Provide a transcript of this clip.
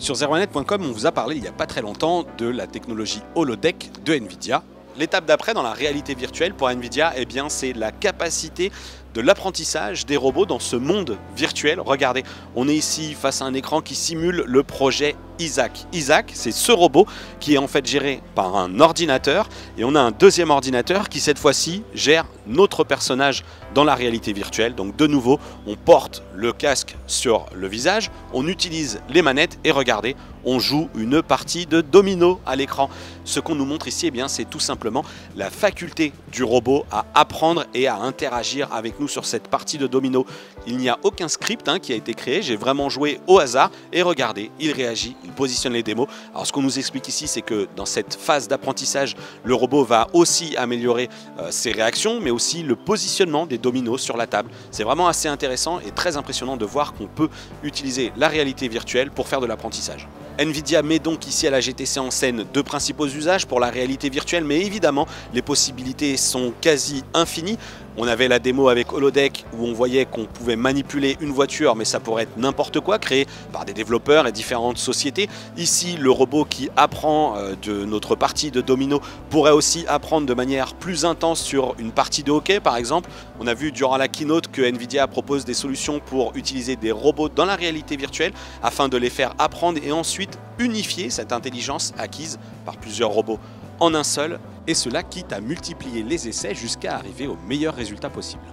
Sur 01net.com, on vous a parlé il n'y a pas très longtemps de la technologie holodeck de Nvidia. L'étape d'après dans la réalité virtuelle pour Nvidia, eh bien, c'est la capacité de l'apprentissage des robots dans ce monde virtuel. Regardez, on est ici face à un écran qui simule le projet Isaac. Isaac, c'est ce robot qui est en fait géré par un ordinateur et on a un deuxième ordinateur qui cette fois-ci gère notre personnage dans la réalité virtuelle. Donc de nouveau, on porte le casque sur le visage, on utilise les manettes et regardez, on joue une partie de domino à l'écran. Ce qu'on nous montre ici, eh bien, c'est tout simplement la faculté du robot à apprendre et à interagir avec nous sur cette partie de domino. Il n'y a aucun script qui a été créé, j'ai vraiment joué au hasard et regardez, il réagit, il positionne les démos. Alors ce qu'on nous explique ici, c'est que dans cette phase d'apprentissage, le robot va aussi améliorer ses réactions, mais aussi le positionnement des dominos sur la table. C'est vraiment assez intéressant et très impressionnant de voir qu'on peut utiliser la réalité virtuelle pour faire de l'apprentissage. Nvidia met donc ici à la GTC en scène deux principaux usages pour la réalité virtuelle, mais évidemment les possibilités sont quasi infinies. On avait la démo avec Holodeck où on voyait qu'on pouvait manipuler une voiture, mais ça pourrait être n'importe quoi, créé par des développeurs et différentes sociétés. Ici, le robot qui apprend de notre partie de domino pourrait aussi apprendre de manière plus intense sur une partie de hockey, par exemple. On a vu durant la keynote que Nvidia propose des solutions pour utiliser des robots dans la réalité virtuelle afin de les faire apprendre et ensuite unifier cette intelligence acquise par plusieurs robots en un seul, et cela quitte à multiplier les essais jusqu'à arriver au meilleur résultat possible.